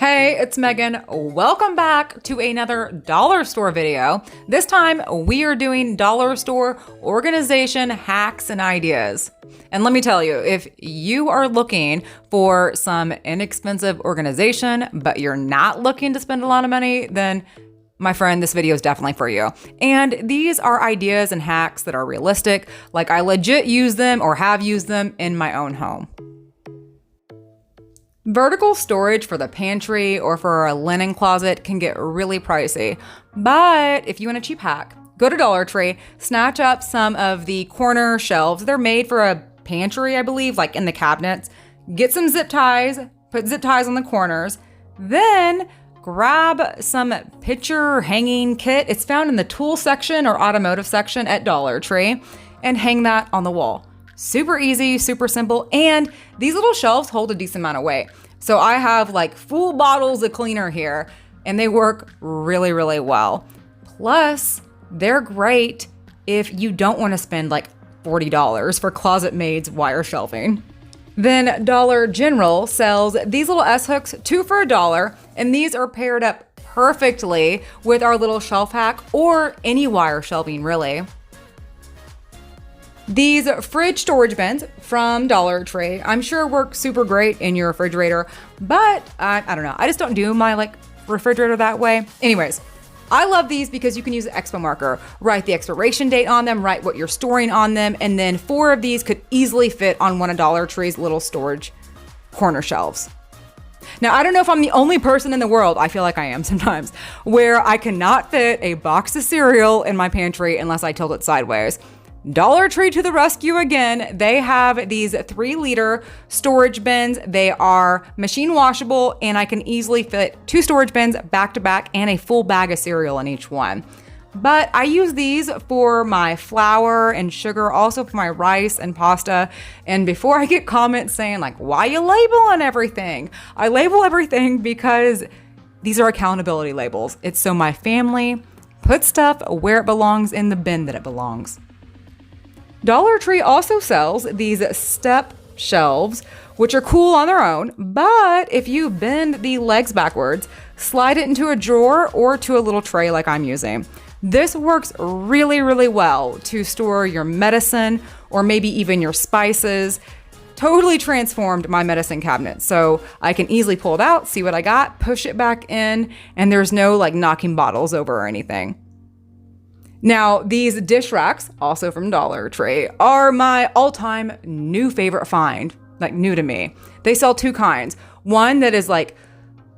Hey, it's Megan. Welcome back to another dollar store video. This time we are doing dollar store organization hacks and ideas. And let me tell you, if you are looking for some inexpensive organization, but you're not looking to spend a lot of money, then my friend, this video is definitely for you. And these are ideas and hacks that are realistic. Like I legit use them or have used them in my own home. Vertical storage for the pantry or for a linen closet can get really pricey, but if you want a cheap hack, go to Dollar Tree, snatch up some of the corner shelves. They're made for a pantry, I believe, like in the cabinets. Get some zip ties, put zip ties on the corners, then grab some picture hanging kit. It's found in the tool section or automotive section at Dollar Tree, and hang that on the wall. Super easy, super simple, and these little shelves hold a decent amount of weight. So I have like full bottles of cleaner here, and they work really, really well. Plus, they're great if you don't want to spend like $40 for Closet Maid's wire shelving. Then Dollar General sells these little S-hooks, 2 for $1, and these are paired up perfectly with our little shelf hack or any wire shelving, really. These fridge storage bins from Dollar Tree, I'm sure work super great in your refrigerator, but I don't know. I just don't do my refrigerator that way. Anyways, I love these because you can use an expo marker, write the expiration date on them, write what you're storing on them, and then 4 of these could easily fit on one of Dollar Tree's little storage corner shelves. Now, I don't know if I'm the only person in the world, I feel like I am sometimes, where I cannot fit a box of cereal in my pantry unless I tilt it sideways. Dollar Tree to the rescue again. They have these 3-liter storage bins. They are machine washable, and I can easily fit 2 storage bins back to back and a full bag of cereal in each one. But I use these for my flour and sugar, also for my rice and pasta. And before I get comments saying like, why you labeling everything? I label everything because these are accountability labels. It's so my family puts stuff where it belongs in the bin that it belongs. Dollar Tree also sells these step shelves, which are cool on their own, but if you bend the legs backwards, slide it into a drawer or to a little tray like I'm using. This works really, really well to store your medicine or maybe even your spices. Totally transformed my medicine cabinet. So I can easily pull it out, see what I got, push it back in, and there's no knocking bottles over or anything. Now, these dish racks, also from Dollar Tree, are my all-time new favorite find, new to me. They sell 2 kinds. One that is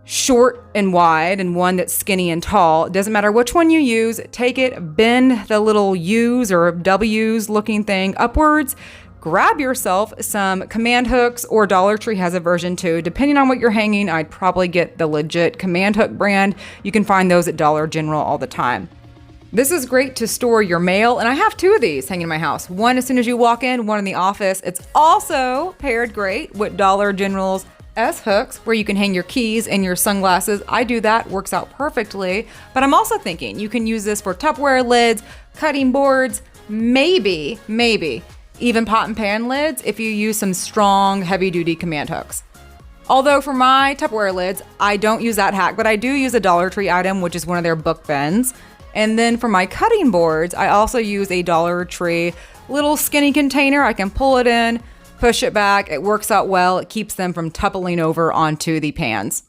short and wide, and one that's skinny and tall. It doesn't matter which one you use. Take it, bend the little U's or W's looking thing upwards, grab yourself some command hooks, or Dollar Tree has a version too. Depending on what you're hanging, I'd probably get the legit command hook brand. You can find those at Dollar General all the time. This is great to store your mail, and I have 2 of these hanging in my house. One as soon as you walk in, one in the office. It's also paired great with Dollar General's S-hooks, where you can hang your keys and your sunglasses. I do that, works out perfectly. But I'm also thinking you can use this for Tupperware lids, cutting boards, maybe even pot and pan lids if you use some strong, heavy-duty command hooks. Although for my Tupperware lids, I don't use that hack, but I do use a Dollar Tree item, which is one of their book bins. And then for my cutting boards, I also use a Dollar Tree little skinny container. I can pull it in, push it back. It works out well. It keeps them from toppling over onto the pans.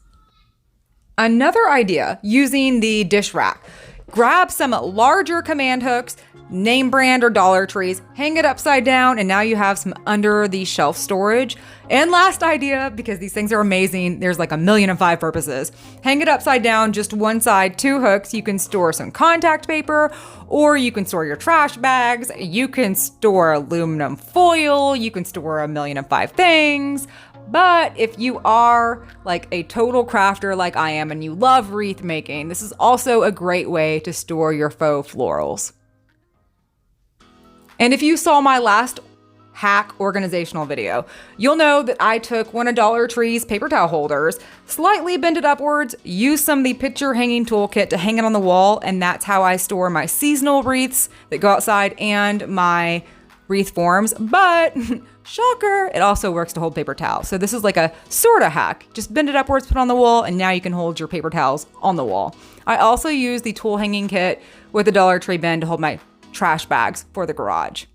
Another idea, using the dish rack. Grab some larger command hooks, name brand or Dollar Trees, hang it upside down, and now you have some under the shelf storage. And last idea, because these things are amazing, there's 1,000,005 purposes. Hang it upside down, just one side, 2 hooks. You can store some contact paper, or you can store your trash bags. You can store aluminum foil. You can store 1,000,005 things. But if you are a total crafter like I am and you love wreath making, this is also a great way to store your faux florals. And if you saw my last hack organizational video, you'll know that I took one of Dollar Tree's paper towel holders, slightly bent it upwards, used some of the picture hanging toolkit to hang it on the wall, and that's how I store my seasonal wreaths that go outside and my wreath forms, but shocker, it also works to hold paper towels. So this is like a sort of hack. Just bend it upwards, put it on the wall, and now you can hold your paper towels on the wall. I also use the tool hanging kit with the Dollar Tree bin to hold my trash bags for the garage.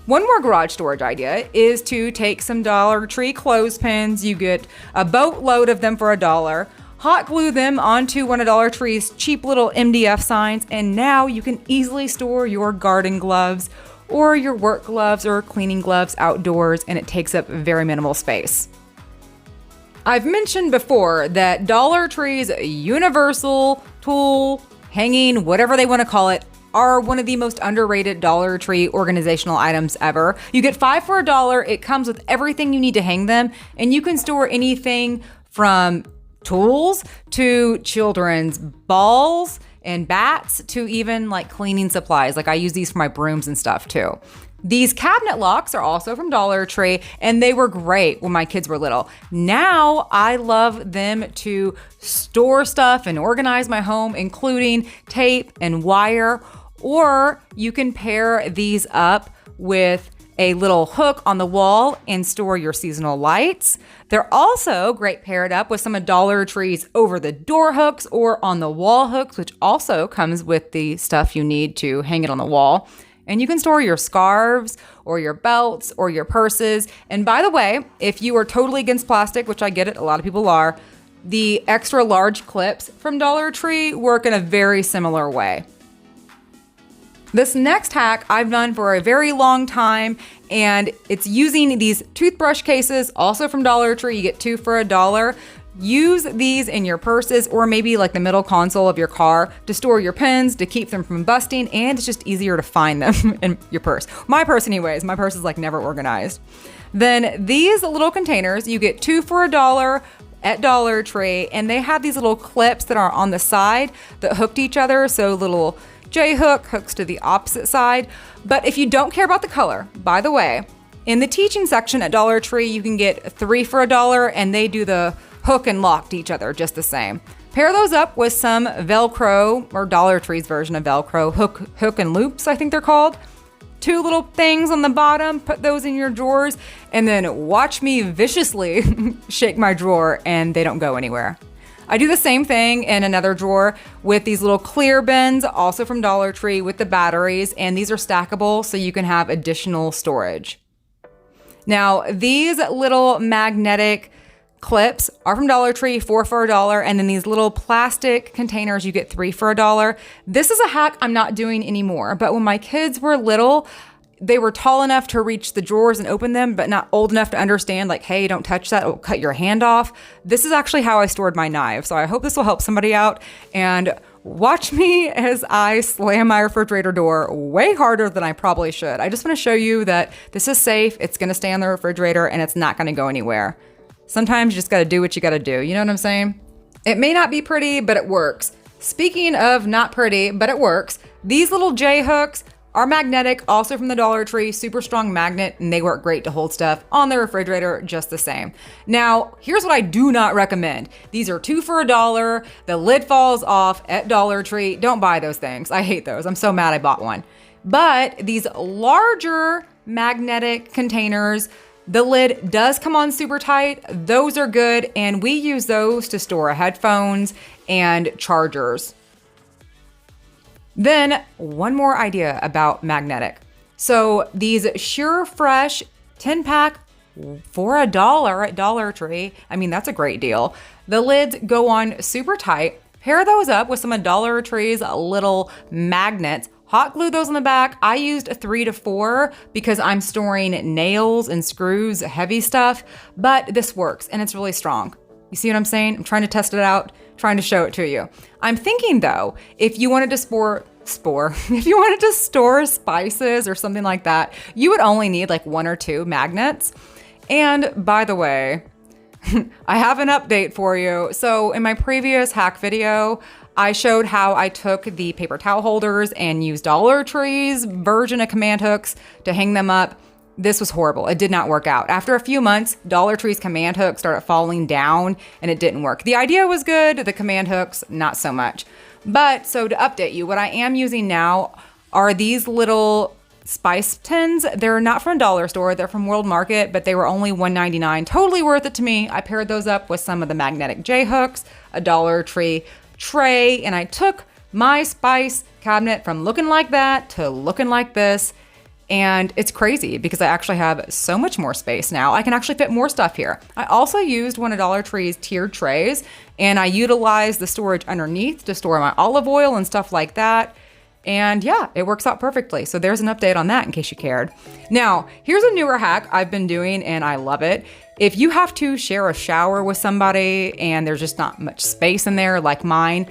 One more garage storage idea is to take some Dollar Tree clothespins. You get a boatload of them for $1. Hot glue them onto one of Dollar Tree's cheap little MDF signs, and now you can easily store your garden gloves or your work gloves or cleaning gloves outdoors, and it takes up very minimal space. I've mentioned before that Dollar Tree's universal tool, hanging, whatever they want to call it, are one of the most underrated Dollar Tree organizational items ever. You get 5 for $1. It comes with everything you need to hang them, and you can store anything from tools to children's balls and bats to even like cleaning supplies. Like I use these for my brooms and stuff too. These cabinet locks are also from Dollar Tree, and they were great when my kids were little. Now I love them to store stuff and organize my home, including tape and wire, or you can pair these up with a little hook on the wall and store your seasonal lights. They're also great paired up with some of Dollar Tree's over the door hooks or on the wall hooks, which also comes with the stuff you need to hang it on the wall. And you can store your scarves or your belts or your purses. And by the way, if you are totally against plastic, which I get it, a lot of people are, the extra large clips from Dollar Tree work in a very similar way. This next hack I've done for a very long time, and it's using these toothbrush cases, also from Dollar Tree. You get 2 for $1. Use these in your purses or maybe like the middle console of your car to store your pens, to keep them from busting, and it's just easier to find them in your purse. My purse anyways, my purse is like never organized. Then these little containers, you get 2 for $1 at Dollar Tree, and they have these little clips that are on the side that hook to each other, so little J-hook hooks to the opposite side. But if you don't care about the color, by the way, in the teaching section at Dollar Tree, you can get 3 for $1, and they do the hook and lock to each other just the same. Pair those up with some Velcro, or Dollar Tree's version of Velcro, hook and loops, I think they're called. 2 little things on the bottom, put those in your drawers, and then watch me viciously shake my drawer and they don't go anywhere. I do the same thing in another drawer with these little clear bins, also from Dollar Tree with the batteries, and these are stackable so you can have additional storage. Now, these little magnetic clips are from Dollar Tree, 4 for $1, and then these little plastic containers, you get 3 for $1. This is a hack I'm not doing anymore, but when my kids were little, they were tall enough to reach the drawers and open them, but not old enough to understand, like, hey, don't touch that, it'll cut your hand off. This is actually how I stored my knives, so I hope this will help somebody out. And watch me as I slam my refrigerator door way harder than I probably should. I just want to show you that this is safe, it's going to stay on the refrigerator, and it's not going to go anywhere. Sometimes you just got to do what you got to do. You know what I'm saying? It may not be pretty, but it works. Speaking of not pretty, but it works, these little J-hooks are magnetic, also from the Dollar Tree, super strong magnet, and they work great to hold stuff on the refrigerator just the same. Now, here's what I do not recommend. These are 2 for $1. The lid falls off at Dollar Tree. Don't buy those things. I hate those. I'm so mad I bought one. But these larger magnetic containers, the lid does come on super tight. Those are good, and we use those to store headphones and chargers. Then one more idea about magnetic. So these Sure Fresh 10-pack for $1 at Dollar Tree. I mean, that's a great deal. The lids go on super tight. Pair those up with some of Dollar Tree's little magnets. Hot glue those on the back. I used 3 to 4 because I'm storing nails and screws, heavy stuff, but this works and it's really strong. You see what I'm saying? I'm trying to test it out, trying to show it to you. I'm thinking though, if you wanted to if you wanted to store spices or something like that, you would only need like 1 or 2 magnets. And by the way, I have an update for you. So in my previous hack video, I showed how I took the paper towel holders and used Dollar Tree's version of command hooks to hang them up. This was horrible. It did not work out. After a few months, Dollar Tree's command hook started falling down and it didn't work. The idea was good, the command hooks, not so much. But so to update you, what I am using now are these little spice tins. They're not from Dollar Store, they're from World Market, but they were only $1.99. Totally worth it to me. I paired those up with some of the magnetic J hooks, a Dollar Tree tray, and I took my spice cabinet from looking like that to looking like this. And it's crazy because I actually have so much more space now. I can actually fit more stuff here. I also used one of Dollar Tree's tiered trays, and I utilized the storage underneath to store my olive oil and stuff like that. And yeah, it works out perfectly. So there's an update on that in case you cared. Now, here's a newer hack I've been doing and I love it. If you have to share a shower with somebody and there's just not much space in there like mine,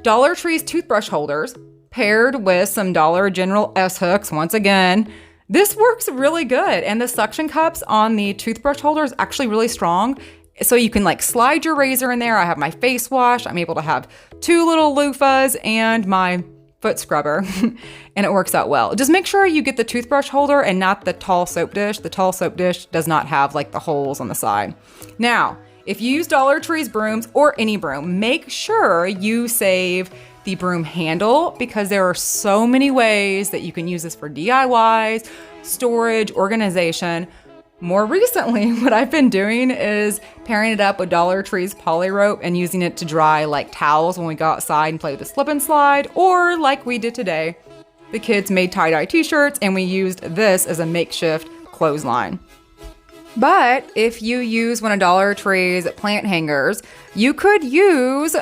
Dollar Tree's toothbrush holders paired with some Dollar General S hooks, once again, this works really good. And the suction cups on the toothbrush holder is actually really strong. So you can like slide your razor in there. I have my face wash. I'm able to have 2 little loofahs and my foot scrubber and it works out well. Just make sure you get the toothbrush holder and not the tall soap dish. The tall soap dish does not have like the holes on the side. Now, if you use Dollar Tree's brooms or any broom, make sure you save the broom handle because there are so many ways that you can use this for DIYs, storage, organization. More recently, what I've been doing is pairing it up with Dollar Tree's poly rope and using it to dry like towels when we go outside and play with the slip and slide, or like we did today, the kids made tie-dye t-shirts and we used this as a makeshift clothesline. But if you use one of Dollar Tree's plant hangers, you could use,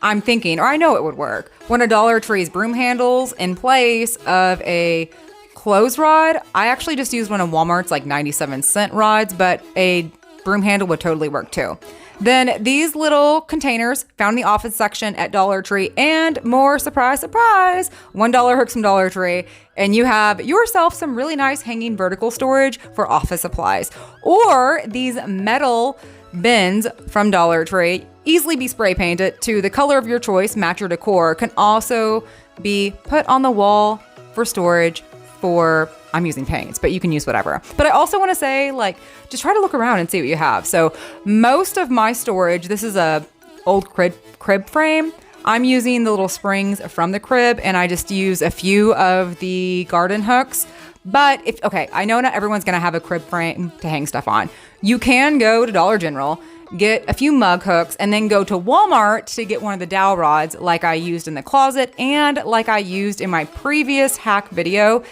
I'm thinking, or I know it would work, one of Dollar Tree's broom handles in place of a clothes rod. I actually just used one of Walmart's like 97-cent rods, but a broom handle would totally work too. Then these little containers found in the office section at Dollar Tree, and more, surprise, surprise, $1 hooks from Dollar Tree, and you have yourself some really nice hanging vertical storage for office supplies. Or these metal bins from Dollar Tree, easily be spray painted to the color of your choice, match your decor, can also be put on the wall for storage for, I'm using paints, but you can use whatever. But I also want to say, like, just try to look around and see what you have. So most of my storage, this is a old crib frame. I'm using the little springs from the crib, and I just use a few of the garden hooks. But okay, I know not everyone's gonna have a crib frame to hang stuff on. You can go to Dollar General, get a few mug hooks, and then go to Walmart to get one of the dowel rods like I used in the closet and like I used in my previous hack video.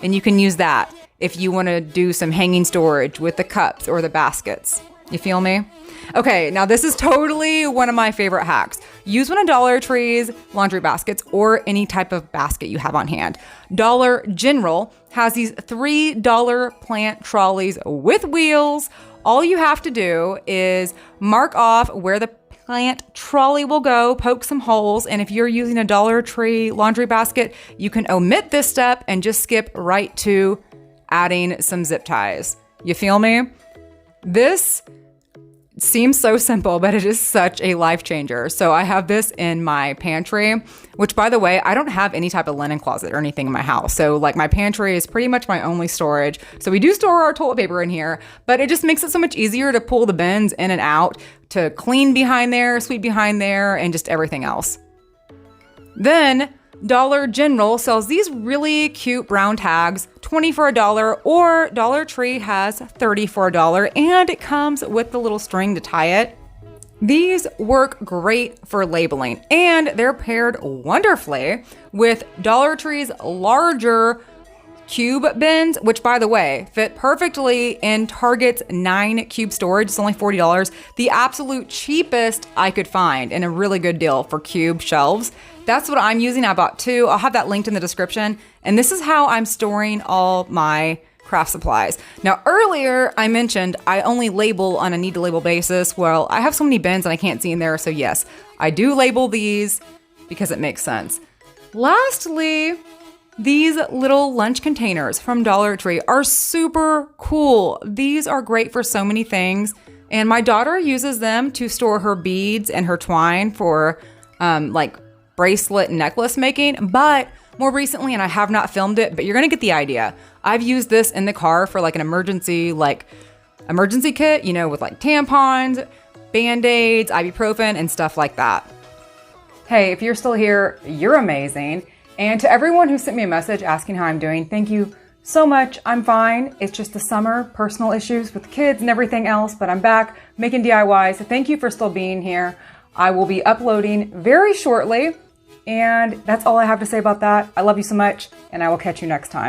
And you can use that if you want to do some hanging storage with the cups or the baskets. You feel me? Okay, now this is totally one of my favorite hacks. Use one of Dollar Tree's laundry baskets or any type of basket you have on hand. Dollar General has these $3 plant trolleys with wheels. All you have to do is mark off where the plant trolley will go, poke some holes, and if you're using a Dollar Tree laundry basket, you can omit this step and just skip right to adding some zip ties. You feel me? This seems so simple, but it is such a life changer. So I have this in my pantry, which, by the way, I don't have any type of linen closet or anything in my house. So like my pantry is pretty much my only storage. So we do store our toilet paper in here, but it just makes it so much easier to pull the bins in and out, to clean behind there, sweep behind there, and just everything else. Then Dollar General sells these really cute brown tags, 20 for $1, or Dollar Tree has 30 for $1, and it comes with the little string to tie it. These work great for labeling, and they're paired wonderfully with Dollar Tree's larger cube bins, which, by the way, fit perfectly in Target's 9 cube storage. It's only $40, the absolute cheapest I could find, and a really good deal for cube shelves. That's what I'm using. I bought 2. I'll have that linked in the description. And this is how I'm storing all my craft supplies. Now, earlier I mentioned I only label on a need to label basis. Well, I have so many bins and I can't see in there. So yes, I do label these because it makes sense. Lastly, these little lunch containers from Dollar Tree are super cool. These are great for so many things. And my daughter uses them to store her beads and her twine for like bracelet and necklace making. But more recently, and I have not filmed it, but you're gonna get the idea, I've used this in the car for like an emergency kit, you know, with like tampons, Band-Aids, ibuprofen, and stuff like that. Hey, if you're still here, you're amazing. And to everyone who sent me a message asking how I'm doing, thank you so much. I'm fine. It's just the summer, personal issues with kids and everything else, but I'm back making DIYs. So thank you for still being here. I will be uploading very shortly, and that's all I have to say about that. I love you so much, and I will catch you next time.